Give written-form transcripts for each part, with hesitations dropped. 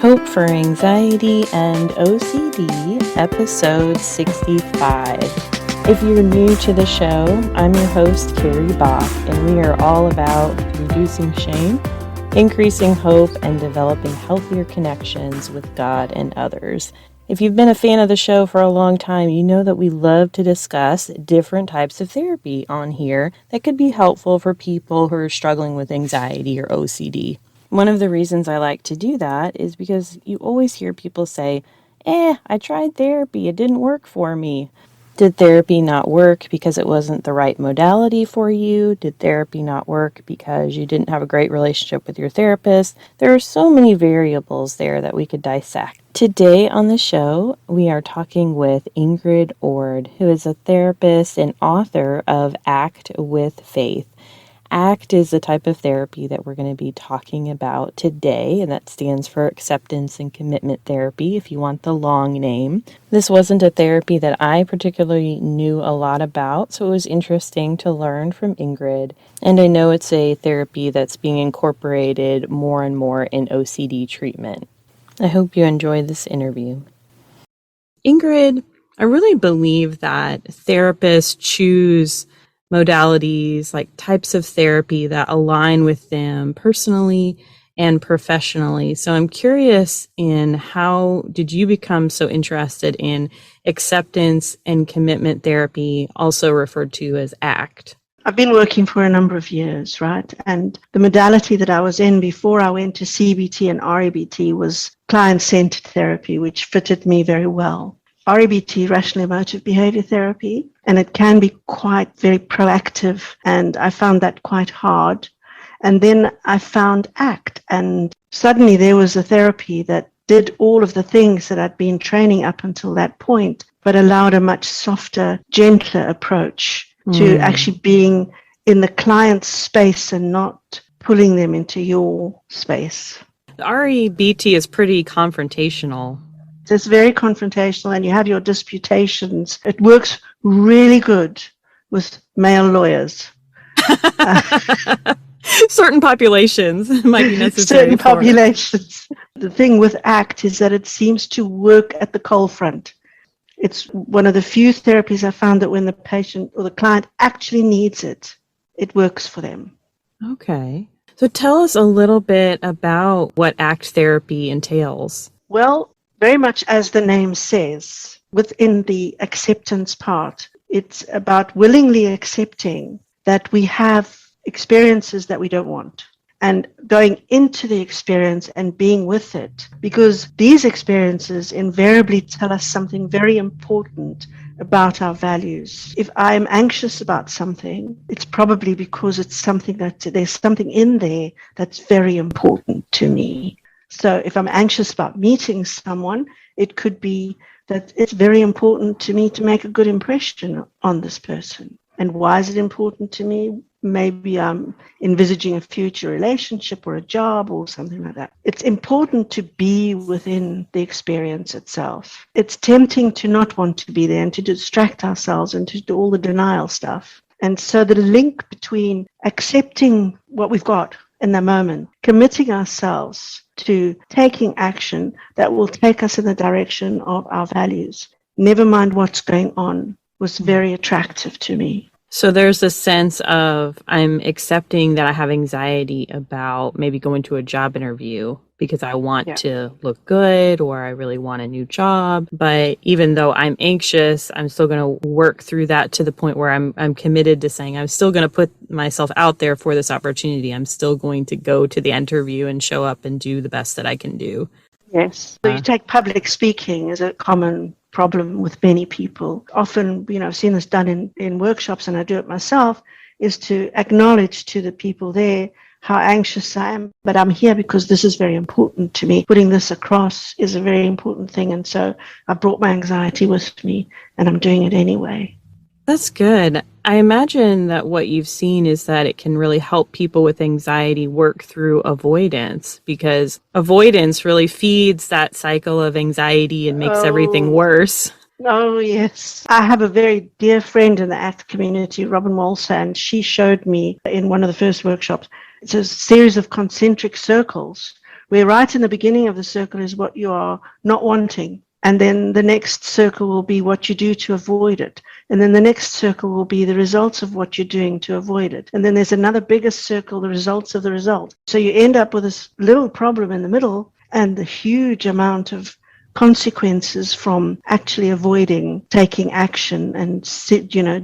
Hope for Anxiety and OCD, episode 65. If you're new to the show, I'm your host, Carrie Bach, and we are all about reducing shame, increasing hope, and developing healthier connections with God and others. If you've been a fan of the show for a long time, you know that we love to discuss different types of therapy on here that could be helpful for people who are struggling with anxiety or OCD. One of the reasons I like to do that is because you always hear people say, I tried therapy, it didn't work for me. Did therapy not work because it wasn't the right modality for you? Did therapy not work because you didn't have a great relationship with your therapist? There are so many variables there that we could dissect. Today on the show, we are talking with Ingrid Ord, who is a therapist and author of Act with Faith. ACT is the type of therapy that we're going to be talking about today, and that stands for Acceptance and Commitment Therapy, if you want the long name. This wasn't a therapy that I particularly knew a lot about, so it was interesting to learn from Ingrid, and I know it's a therapy that's being incorporated more and more in OCD treatment. I hope you enjoy this interview. Ingrid, I really believe that therapists choose modalities, like types of therapy that align with them personally and professionally. So I'm curious in how did you become so interested in acceptance and commitment therapy, also referred to as ACT? I've been working for a number of years, right? And the modality that I was in before I went to CBT and REBT was client-centered therapy, which fitted me very well. REBT, rational emotive behavior therapy, and it can be quite very proactive, and I found that quite hard. And then I found ACT, and suddenly there was a therapy that did all of the things that I'd been training up until that point, but allowed a much softer, gentler approach to actually being in the client's space and not pulling them into your space. The REBT is pretty confrontational. It's very confrontational, and you have your disputations. It works really good with male lawyers. Certain populations might be necessary. Certain populations. The thing with ACT is that it seems to work at the cold front. It's one of the few therapies I found that when the patient or the client actually needs it, it works for them. Okay. So tell us a little bit about what ACT therapy entails. Well, very much as the name says, within the acceptance part, it's about willingly accepting that we have experiences that we don't want and going into the experience and being with it, because these experiences invariably tell us something very important about our values. If I'm anxious about something, it's probably because it's something that there's something in there that's very important to me. So if I'm anxious about meeting someone, it could be that it's very important to me to make a good impression on this person. And why is it important to me? Maybe I'm envisaging a future relationship or a job or something like that. It's important to be within the experience itself. It's tempting to not want to be there and to distract ourselves and to do all the denial stuff. And so the link between accepting what we've got in the moment, committing ourselves to taking action that will take us in the direction of our values, never mind what's going on, was very attractive to me. So there's a sense of I'm accepting that I have anxiety about maybe going to a job interview because I want to look good or I really want a new job. But even though I'm anxious, I'm still going to work through that to the point where I'm committed to saying I'm still going to put myself out there for this opportunity. I'm still going to go to the interview and show up and do the best that I can do. Yes. So you take public speaking as a common problem with many people. Often, I've seen this done in workshops, and I do it myself, is to acknowledge to the people there how anxious I am, but I'm here because this is very important to me. Putting this across is a very important thing, and so I brought my anxiety with me, and I'm doing it anyway. That's good. I imagine that what you've seen is that it can really help people with anxiety work through avoidance, because avoidance really feeds that cycle of anxiety and makes everything worse. Oh, yes. I have a very dear friend in the ACT community, Robin Walser, and she showed me in one of the first workshops, it's a series of concentric circles where right in the beginning of the circle is what you are not wanting. And then the next circle will be what you do to avoid it. And then the next circle will be the results of what you're doing to avoid it. And then there's another bigger circle, the results of the result. So you end up with this little problem in the middle and the huge amount of consequences from actually avoiding taking action and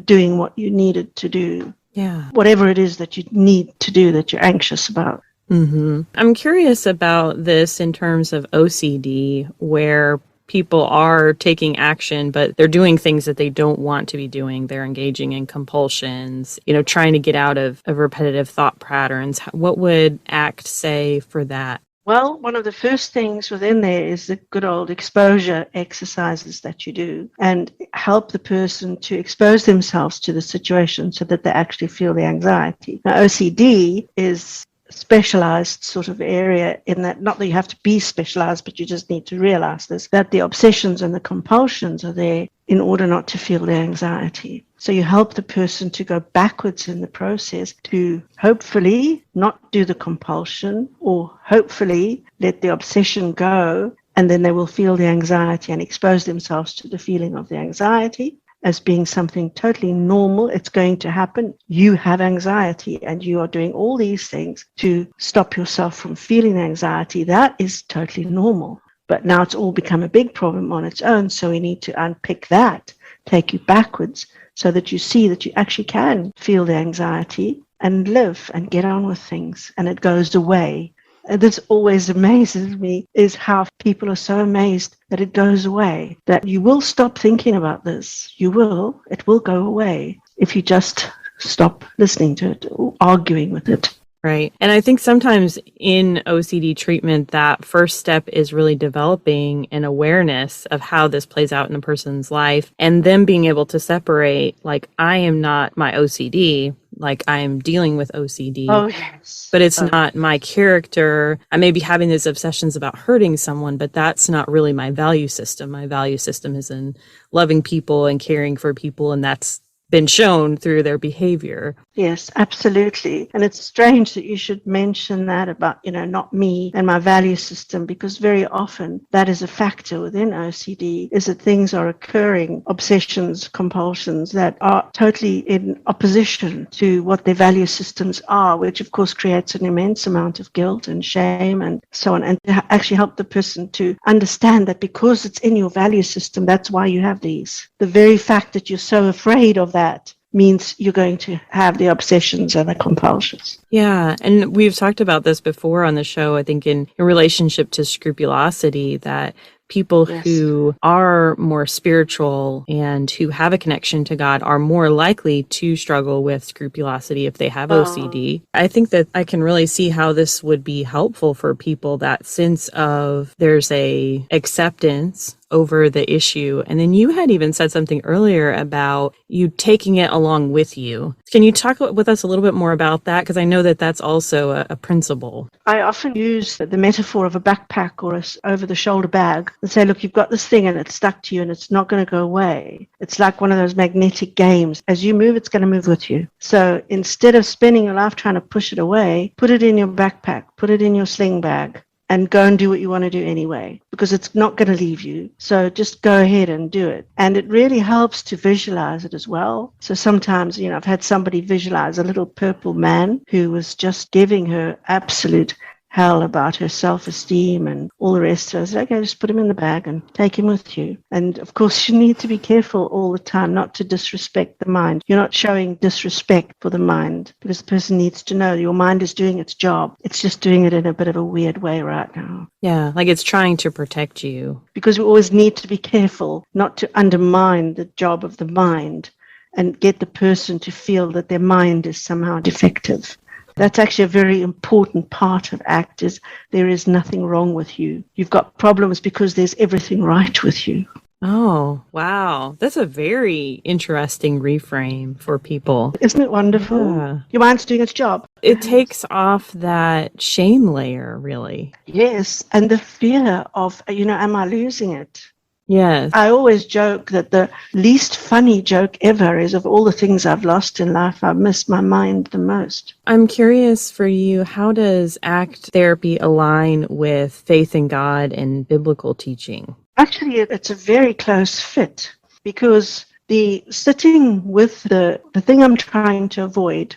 doing what you needed to do. Yeah. Whatever it is that you need to do that you're anxious about. Mm-hmm. I'm curious about this in terms of OCD, where people are taking action, but they're doing things that they don't want to be doing. They're engaging in compulsions, trying to get out of repetitive thought patterns. What would ACT say for that? Well, one of the first things within there is the good old exposure exercises that you do and help the person to expose themselves to the situation so that they actually feel the anxiety. Now, OCD is specialized sort of area in that, not that you have to be specialized, but you just need to realize this, that the obsessions and the compulsions are there in order not to feel the anxiety. So you help the person to go backwards in the process to hopefully not do the compulsion or hopefully let the obsession go, and then they will feel the anxiety and expose themselves to the feeling of the anxiety as being something totally normal. It's going to happen. You have anxiety and you are doing all these things to stop yourself from feeling anxiety. That is totally normal. But now it's all become a big problem on its own. So we need to unpick that, take you backwards so that you see that you actually can feel the anxiety and live and get on with things, and it goes away. And this always amazes me, is how people are so amazed that it goes away, that you will stop thinking about this. It will go away if you just stop listening to it or arguing with it. Right. And I think sometimes in OCD treatment, that first step is really developing an awareness of how this plays out in a person's life, and then being able to separate, like, I am not my OCD, like I am dealing with OCD. Oh, yes. But it's not my character. I may be having these obsessions about hurting someone, but that's not really my value system. My value system is in loving people and caring for people, and that's been shown through their behavior. Yes, absolutely. And it's strange that you should mention that about, not me and my value system, because very often that is a factor within OCD, is that things are occurring, obsessions, compulsions that are totally in opposition to what their value systems are, which of course creates an immense amount of guilt and shame and so on. And to actually help the person to understand that because it's in your value system, that's why you have these. The very fact that you're so afraid of that means you're going to have the obsessions and the compulsions. Yeah. And we've talked about this before on the show, I think in relationship to scrupulosity, that people who are more spiritual and who have a connection to God are more likely to struggle with scrupulosity if they have OCD. I think that I can really see how this would be helpful for people, that sense of there's a acceptance over the issue. And then you had even said something earlier about you taking it along with you. Can you talk with us a little bit more about that? Because I know that that's also a principle. I often use the metaphor of a backpack or a over-the-shoulder bag and say, look, you've got this thing and it's stuck to you and it's not going to go away. It's like one of those magnetic games. As you move, it's going to move with you. So instead of spending your life trying to push it away, put it in your backpack, put it in your sling bag, and go and do what you want to do anyway, because it's not going to leave you. So just go ahead and do it. And it really helps to visualize it as well. So sometimes, I've had somebody visualize a little purple man who was just giving her absolute hell about her self-esteem and all the rest. So I said, okay, just put him in the bag and take him with you. And of course, you need to be careful all the time not to disrespect the mind. You're not showing disrespect for the mind, because the person needs to know your mind is doing its job. It's just doing it in a bit of a weird way right now. Yeah, like it's trying to protect you. Because we always need to be careful not to undermine the job of the mind and get the person to feel that their mind is somehow defective. That's actually a very important part of ACT, is there is nothing wrong with you. You've got problems because there's everything right with you. Oh, wow. That's a very interesting reframe for people. Isn't it wonderful? Yeah. Your mind's doing its job. It takes off that shame layer, really. Yes, and the fear of, am I losing it? Yes. I always joke that the least funny joke ever is of all the things I've lost in life, I miss my mind the most. I'm curious for you, how does ACT therapy align with faith in God and biblical teaching? Actually, it's a very close fit because the sitting with the thing I'm trying to avoid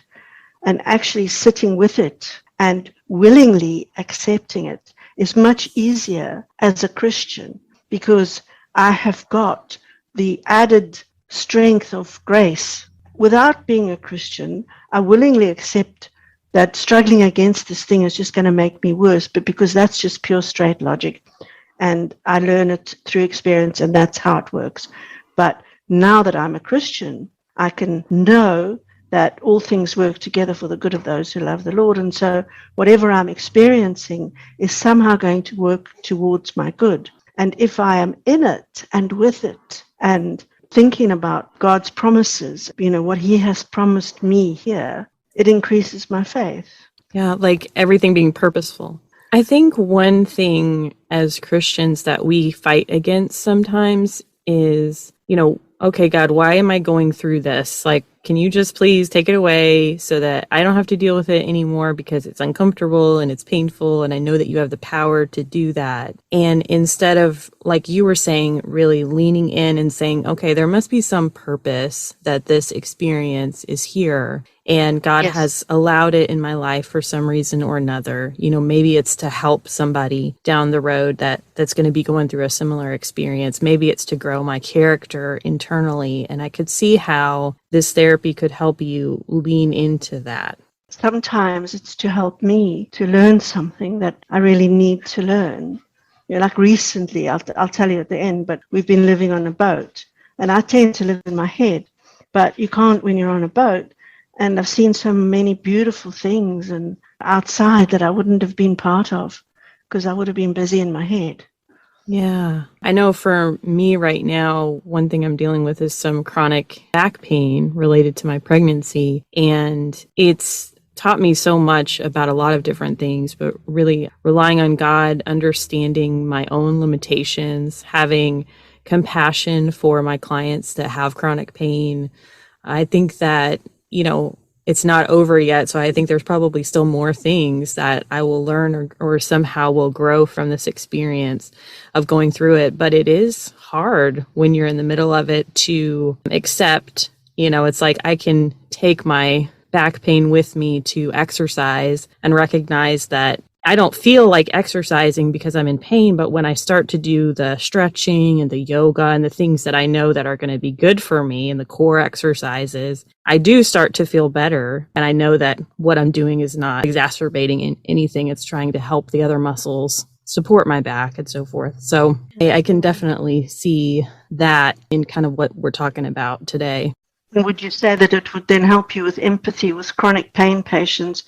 and actually sitting with it and willingly accepting it is much easier as a Christian because I have got the added strength of grace. Without being a Christian, I willingly accept that struggling against this thing is just going to make me worse, but because that's just pure straight logic. And I learn it through experience, and that's how it works. But now that I'm a Christian, I can know that all things work together for the good of those who love the Lord. And so whatever I'm experiencing is somehow going to work towards my good. And if I am in it and with it and thinking about God's promises, what he has promised me here, it increases my faith. Yeah, like everything being purposeful. I think one thing as Christians that we fight against sometimes is, okay, God, why am I going through this? Like, can you just please take it away so that I don't have to deal with it anymore because it's uncomfortable and it's painful and I know that you have the power to do that. And instead of, like you were saying, really leaning in and saying, okay, there must be some purpose that this experience is here. And God Yes. has allowed it in my life for some reason or another. Maybe it's to help somebody down the road that's going to be going through a similar experience. Maybe it's to grow my character internally. And I could see how this therapy could help you lean into that. Sometimes it's to help me to learn something that I really need to learn. Like recently, I'll tell you at the end, but we've been living on a boat. And I tend to live in my head, but you can't when you're on a boat. And I've seen so many beautiful things and outside that I wouldn't have been part of because I would have been busy in my head. Yeah. I know for me right now, one thing I'm dealing with is some chronic back pain related to my pregnancy. And it's taught me so much about a lot of different things, but really relying on God, understanding my own limitations, having compassion for my clients that have chronic pain. I think that, it's not over yet. So I think there's probably still more things that I will learn or somehow will grow from this experience of going through it. But it is hard when you're in the middle of it to accept, it's like I can take my back pain with me to exercise and recognize that I don't feel like exercising because I'm in pain, but when I start to do the stretching and the yoga and the things that I know that are going to be good for me and the core exercises, I do start to feel better. And I know that what I'm doing is not exacerbating anything. It's trying to help the other muscles support my back and so forth. So I can definitely see that in kind of what we're talking about today. And would you say that it would then help you with empathy with chronic pain patients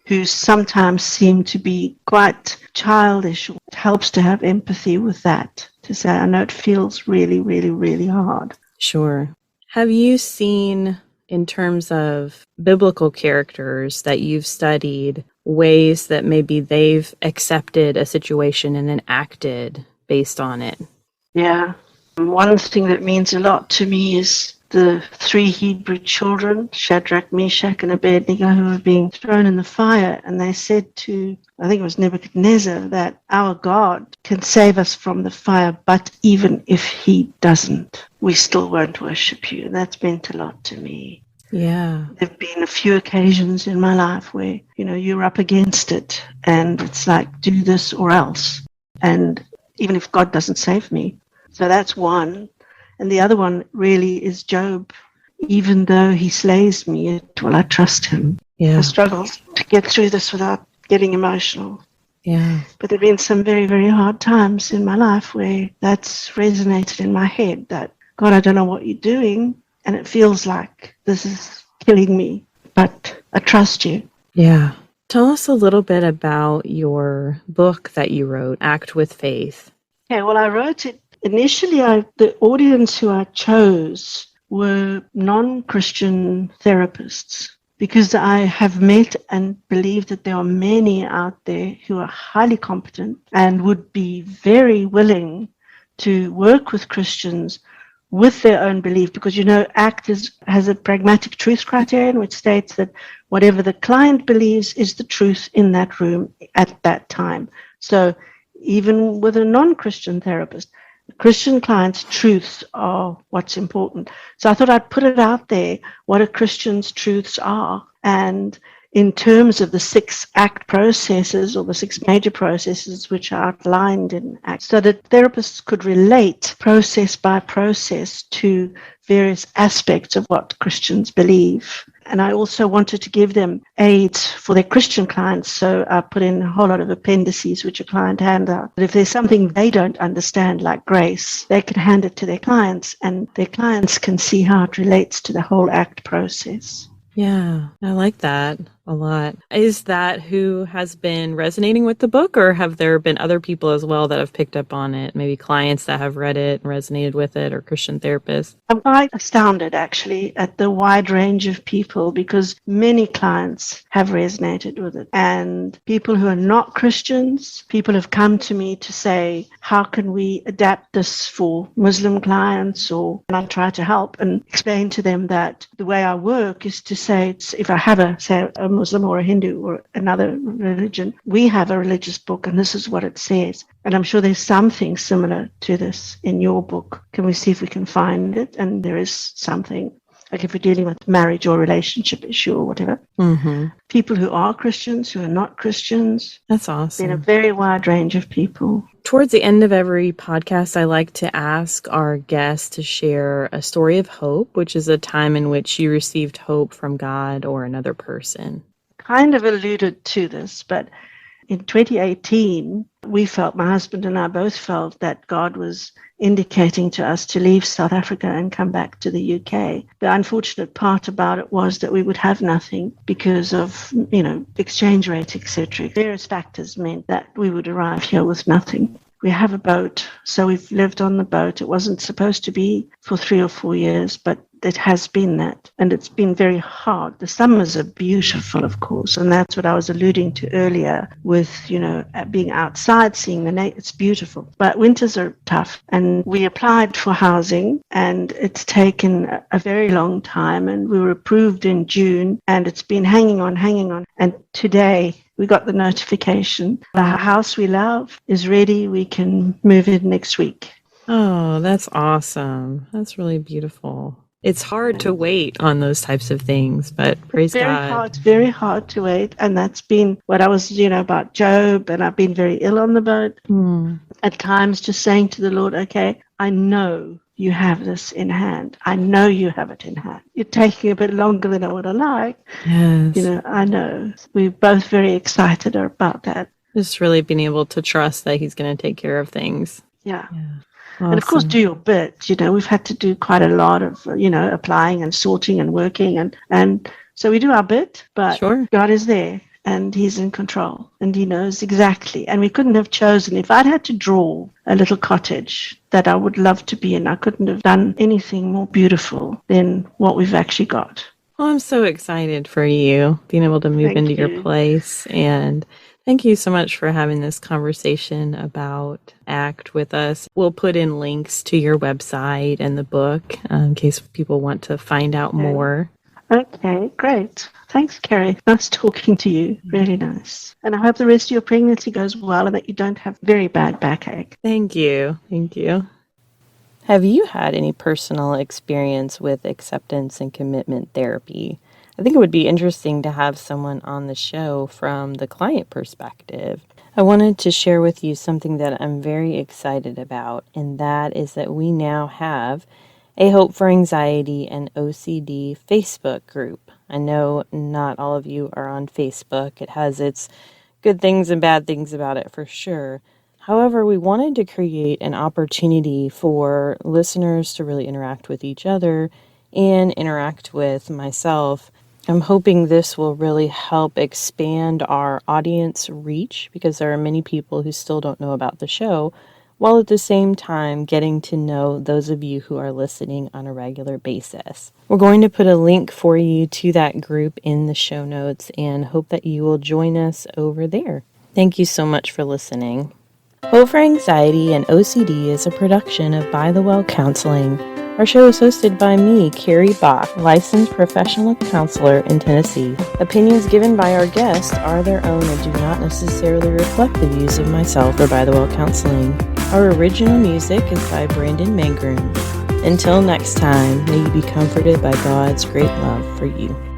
who sometimes seem to be quite childish? It helps to have empathy with that, to say, I know it feels really, really, really hard. Sure. Have you seen, in terms of biblical characters that you've studied, ways that maybe they've accepted a situation and then acted based on it? Yeah. One thing that means a lot to me is the 3 Hebrew children, Shadrach, Meshach, and Abednego, who were being thrown in the fire. And they said to, I think it was Nebuchadnezzar, that our God can save us from the fire, but even if he doesn't, we still won't worship you. And that's meant a lot to me. Yeah. There have been a few occasions in my life where, you're up against it and it's like, do this or else. And even if God doesn't save me. So that's one. And the other one really is Job. Even though he slays me, yet will I trust him. Yeah. I struggle to get through this without getting emotional. Yeah. But there have been some very, very hard times in my life where that's resonated in my head that, God, I don't know what you're doing. And it feels like this is killing me, but I trust you. Yeah. Tell us a little bit about your book that you wrote, Act with Faith. Okay, well, I wrote it. Initially, the audience who I chose were non-Christian therapists because I have met and believe that there are many out there who are highly competent and would be very willing to work with Christians with their own belief, because ACT has a pragmatic truth criterion which states that whatever the client believes is the truth in that room at that time. So even with a non-Christian therapist, Christian clients' truths are what's important. So I thought I'd put it out there what a Christian's truths are. And in terms of the 6 ACT processes, or the 6 major processes which are outlined in ACT, so that therapists could relate process by process to various aspects of what Christians believe. And I also wanted to give them aids for their Christian clients. So I put in a whole lot of appendices, which a client hand out. But if there's something they don't understand, like grace, they can hand it to their clients, and their clients can see how it relates to the whole ACT process. Yeah, I like that a lot. Is that who has been resonating with the book, or have there been other people as well that have picked up on it? Maybe clients that have read it and resonated with it, or Christian therapists? I'm quite astounded, actually, at the wide range of people, because many clients have resonated with it. And people who are not Christians, people have come to me to say, how can we adapt this for Muslim clients? And I try to help and explain to them that the way I work is to say, if I have a Muslim or a Hindu or another religion, we have a religious book and this is what it says. And I'm sure there's something similar to this in your book. Can we see if we can find it? And there is something, like if we're dealing with marriage or relationship issue or whatever. Mm-hmm. People who are Christians, who are not Christians. That's awesome. In a very wide range of people. Towards the end of every podcast, I like to ask our guests to share a story of hope, which is a time in which you received hope from God or another person. Kind of alluded to this, but in 2018, my husband and I both felt that God was indicating to us to leave South Africa and come back to the UK. The unfortunate part about it was that we would have nothing because of, exchange rate, etc. Various factors meant that we would arrive here with nothing. We have a boat, so we've lived on the boat. It wasn't supposed to be for 3 or 4 years, but it has been that. And it's been very hard. The summers are beautiful, of course, and that's what I was alluding to earlier with, being outside, seeing the nature. It's beautiful. But winters are tough. And we applied for housing, and it's taken a very long time, and we were approved in June, and it's been hanging on. And today, we got the notification. The house we love is ready. We can move in next week. Oh, that's awesome. That's really beautiful. It's hard to wait on those types of things, but praise God. It's very hard to wait. And that's been what I was, about Job. And I've been very ill on the boat. At times just saying to the Lord, okay, I know you have this in hand. I know you have it in hand. You're taking a bit longer than I would have liked. Yes. I know. We're both very excited about that. Just really being able to trust that he's going to take care of things. Yeah. Awesome. And of course, do your bit. We've had to do quite a lot of, applying and sorting and working. And so we do our bit, but sure. God is there. And he's in control, and he knows exactly. And we couldn't have chosen. If I'd had to draw a little cottage that I would love to be in, I couldn't have done anything more beautiful than what we've actually got. Well, I'm so excited for you being able to move into your place. And thank you so much for having this conversation about ACT with us. We'll put in links to your website and the book in case people want to find out more. Okay, great. Thanks, Carrie. Nice talking to you. Really nice. And I hope the rest of your pregnancy goes well and that you don't have very bad backache. Thank you. Thank you. Have you had any personal experience with acceptance and commitment therapy? I think it would be interesting to have someone on the show from the client perspective. I wanted to share with you something that I'm very excited about, and that is that we now have a Hope for Anxiety and OCD Facebook group. I know not all of you are on Facebook. It has its good things and bad things about it for sure. However, we wanted to create an opportunity for listeners to really interact with each other and interact with myself. I'm hoping this will really help expand our audience reach because there are many people who still don't know about the show, while at the same time getting to know those of you who are listening on a regular basis. We're going to put a link for you to that group in the show notes and hope that you will join us over there. Thank you so much for listening. Hope for Anxiety and OCD is a production of By the Well Counseling. Our show is hosted by me, Carrie Bach, licensed professional counselor in Tennessee. Opinions given by our guests are their own and do not necessarily reflect the views of myself or By the Well Counseling. Our original music is by Brandon Mangrum. Until next time, may you be comforted by God's great love for you.